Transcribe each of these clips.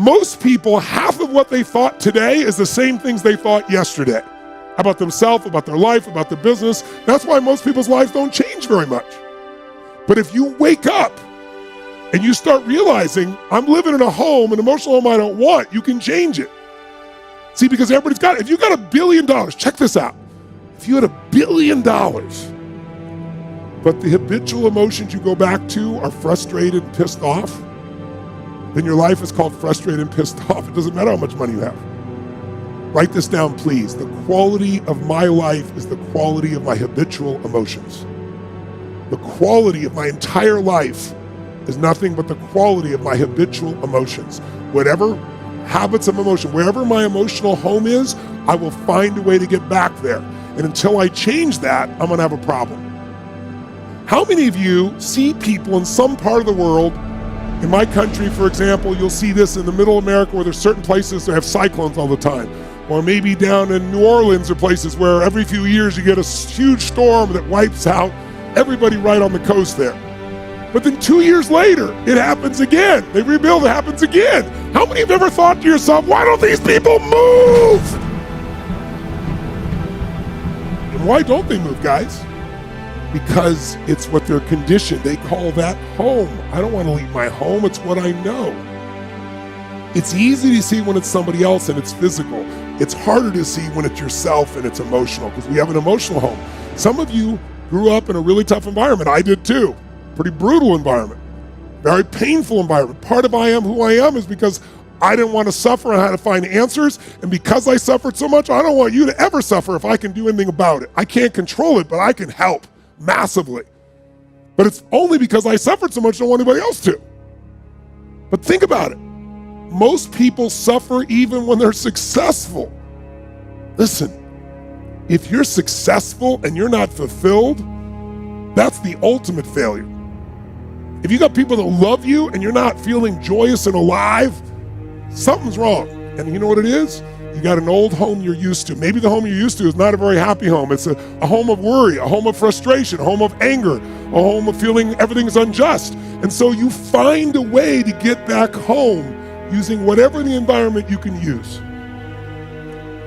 Most people, half of what they thought today is the same things they thought yesterday about themselves, about their life, about their business. That's why most people's lives don't change very much. But if you wake up and you start realizing, I'm living in a home, an emotional home I don't want, you can change it. See, because everybody's got it. If you got $1 billion, check this out. If you had $1 billion, but the habitual emotions you go back to are frustrated and pissed off, then your life is called frustrated and pissed off. It doesn't matter how much money you have. Write this down, please. The quality of my life is the quality of my habitual emotions. The quality of my entire life is nothing but the quality of my habitual emotions. Whatever habits of emotion, wherever my emotional home is, I will find a way to get back there. And until I change that, I'm gonna have a problem. How many of you see people in some part of the world, in my country, for example, you'll see this in the middle of America where there's certain places that have cyclones all the time. Or maybe down in New Orleans or places where every few years you get a huge storm that wipes out everybody right on the coast there. But then 2 years later, it happens again. They rebuild, it happens again. How many have ever thought to yourself, why don't these people move? And why don't they move, guys? Because it's what they're conditioned. They call that home. I don't want to leave my home, it's what I know. It's easy to see when it's somebody else and it's physical. It's harder to see when it's yourself and it's emotional, because we have an emotional home. Some of you grew up in a really tough environment. I did too. Pretty brutal environment. Very painful environment. Part of I am who I am is because I didn't want to suffer and I had to find answers. And because I suffered so much, I don't want you to ever suffer if I can do anything about it. I can't control it, but I can help massively. But it's only because I suffered so much I don't want anybody else to. But think about it. Most people suffer even when they're successful. Listen, if you're successful and you're not fulfilled, that's the ultimate failure. If you got people that love you and you're not feeling joyous and alive, something's wrong. And you know what it is? You got an old home you're used to. Maybe the home you're used to is not a very happy home. It's a home of worry, a home of frustration, a home of anger, a home of feeling everything's unjust. And so you find a way to get back home using whatever the environment you can use.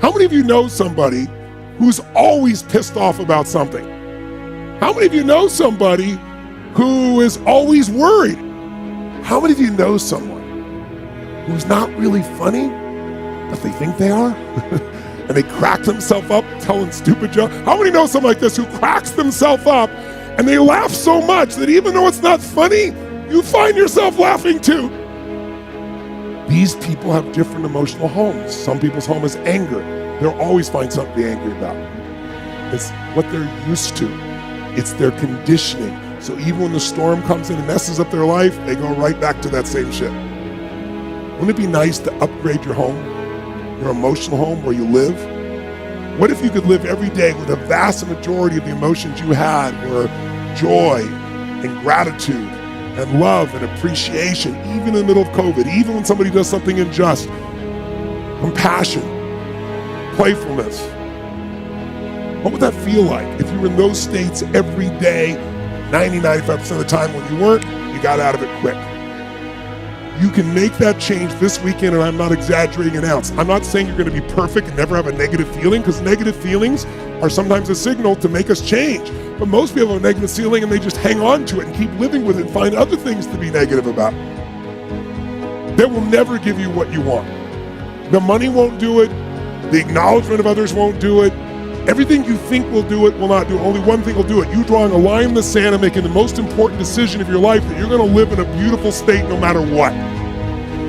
How many of you know somebody who's always pissed off about something? How many of you know somebody who is always worried? How many of you know someone who's not really funny, but they think they are? And they crack themselves up telling stupid jokes? How many know someone like this who cracks themselves up and they laugh so much that even though it's not funny, you find yourself laughing too? These people have different emotional homes. Some people's home is anger. They'll always find something to be angry about. It's what they're used to. It's their conditioning. So even when the storm comes in and messes up their life, they go right back to that same shit. Wouldn't it be nice to upgrade your home, your emotional home where you live? What if you could live every day with a vast majority of the emotions you had were joy and gratitude and love and appreciation, even in the middle of COVID, even when somebody does something unjust, compassion, playfulness? What would that feel like if you were in those states every day, 90-95% of the time? When you weren't, you got out of it quick. You can make that change this weekend, and I'm not exaggerating an ounce. I'm not saying you're going to be perfect and never have a negative feeling, because negative feelings are sometimes a signal to make us change. But most people have a negative feeling and they just hang on to it and keep living with it and find other things to be negative about. That will never give you what you want. The money won't do it. The acknowledgement of others won't do it. Everything you think will do it will not do it. Only one thing will do it. You drawing a line in the sand and making the most important decision of your life, that you're going to live in a beautiful state no matter what.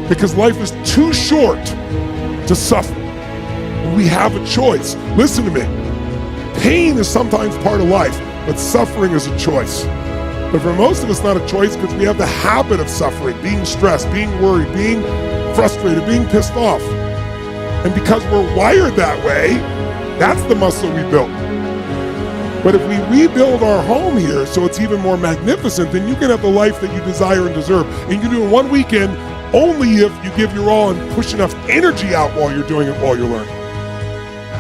Because life is too short to suffer. We have a choice. Listen to me. Pain is sometimes part of life, but suffering is a choice. But for most of us, not a choice, because we have the habit of suffering, being stressed, being worried, being frustrated, being pissed off. And because we're wired that way, that's the muscle we built. But if we rebuild our home here so it's even more magnificent, then you can have the life that you desire and deserve. And you can do it in one weekend only if you give your all and push enough energy out while you're doing it, while you're learning.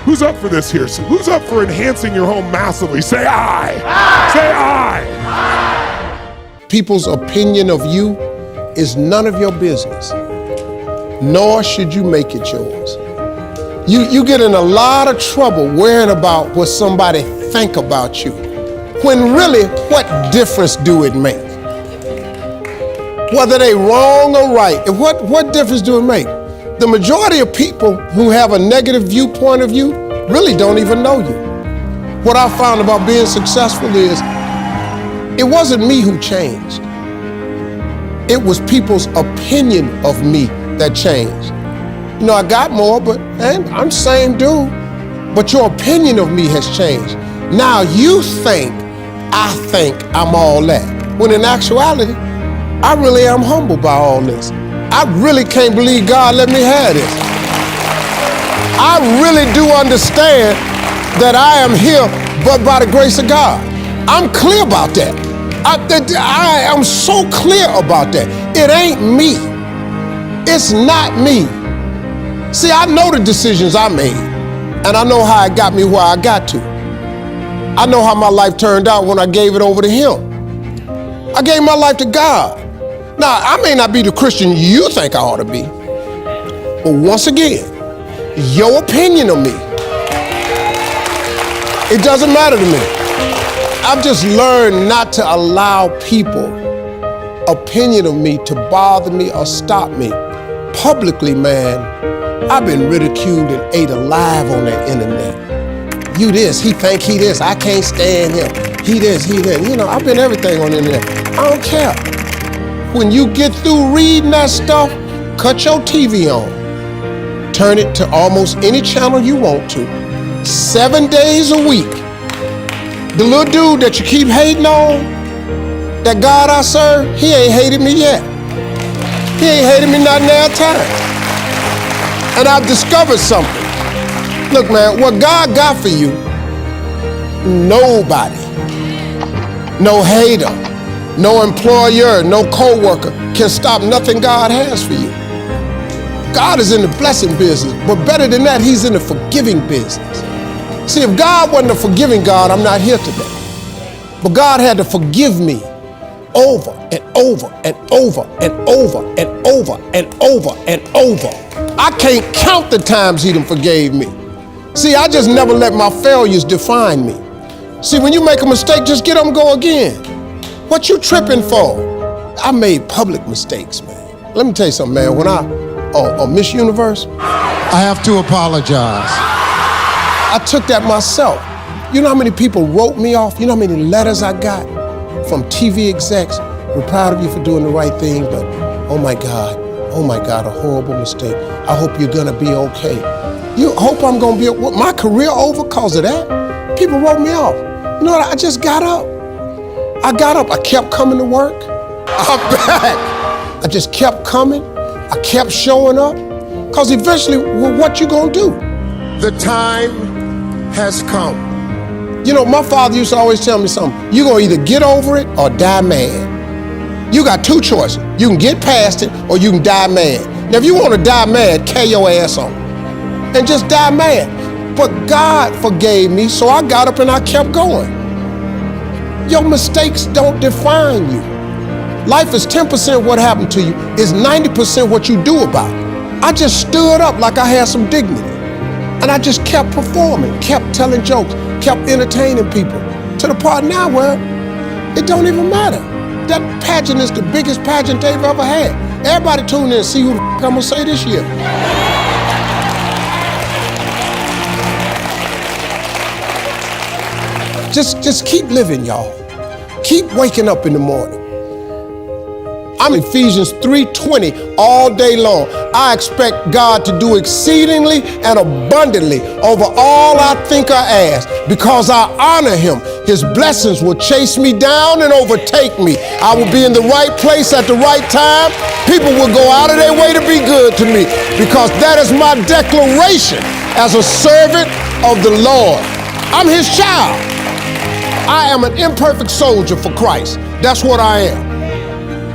Who's up for this here? So who's up for enhancing your home massively? Say aye. Aye. Say aye. Aye. People's opinion of you is none of your business. nor should you make it yours. You get in a lot of trouble worrying about what somebody think about you, when really, what difference do it make? Whether they wrong or right, what difference do it make? The majority of people who have a negative viewpoint of you really don't even know you. What I found about being successful is, it wasn't me who changed. It was people's opinion of me that changed. You know, I got more, and I'm the same dude, but your opinion of me has changed. Now you think I'm all that, when in actuality, I really am humbled by all this. I really can't believe God let me have this. I really do understand that I am here but by the grace of God. I'm clear about that. I am so clear about that. It ain't me. It's not me. See, I know the decisions I made, and I know how it got me where I got to. I know how my life turned out when I gave it over to Him. I gave my life to God. Now, I may not be the Christian you think I ought to be, but once again, your opinion of me, it doesn't matter to me. I've just learned not to allow people's opinion of me to bother me or stop me. Publicly, man, I've been ridiculed and ate alive on that internet. You this, he think he this, I can't stand him. He this, he that. You know, I've been everything on the internet. I don't care. When you get through reading that stuff, cut your TV on. Turn it to almost any channel you want to. 7 days a week. The little dude that you keep hating on, that God I serve, he ain't hated me yet. He ain't hated me not now time. And I've discovered something. Look, man, what God got for you, nobody, no hater, no employer, no co-worker can stop nothing God has for you. God is in the blessing business, but better than that, He's in the forgiving business. See, if God wasn't a forgiving God, I'm not here today. But God had to forgive me over and over and over and over and over and over and over. I can't count the times He done forgave me. See, I just never let my failures define me. See, when you make a mistake, just get up and go again. What you tripping for? I made public mistakes, man. Let me tell you something, man. When Miss Universe, I have to apologize. I took that myself. You know how many people wrote me off? You know how many letters I got from TV execs? We're proud of you for doing the right thing, but oh my God, a horrible mistake. I hope you're gonna be okay. You hope I'm gonna be, my career over because of that? People wrote me off. You know what, I just got up. I kept coming to work. I'm back. I just kept coming. I kept showing up. Because eventually, well, what you gonna do? The time has come. You know, my father used to always tell me something. You're gonna either get over it or die mad. You got two choices. You can get past it or you can die mad. Now, if you wanna die mad, carry your ass on and just die mad. But God forgave me, so I got up and I kept going. Your mistakes don't define you. Life is 10% what happened to you, is 90% what you do about it. I just stood up like I had some dignity. And I just kept performing, kept telling jokes, kept entertaining people. To the part now where it don't even matter. That pageant is the biggest pageant they've ever had. Everybody tune in and see who the I'm gonna say this year. Just keep living, y'all. Keep waking up in the morning. I'm Ephesians 3:20 all day long. I expect God to do exceedingly and abundantly over all I think or ask. Because I honor Him, His blessings will chase me down and overtake me. I will be in the right place at the right time. People will go out of their way to be good to me, because that is my declaration as a servant of the Lord. I'm His child. I am an imperfect soldier for Christ. That's what I am.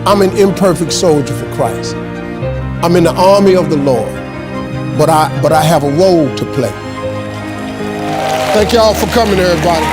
I'm an imperfect soldier for Christ. I'm in the army of the Lord, but I have a role to play. Thank y'all for coming, everybody.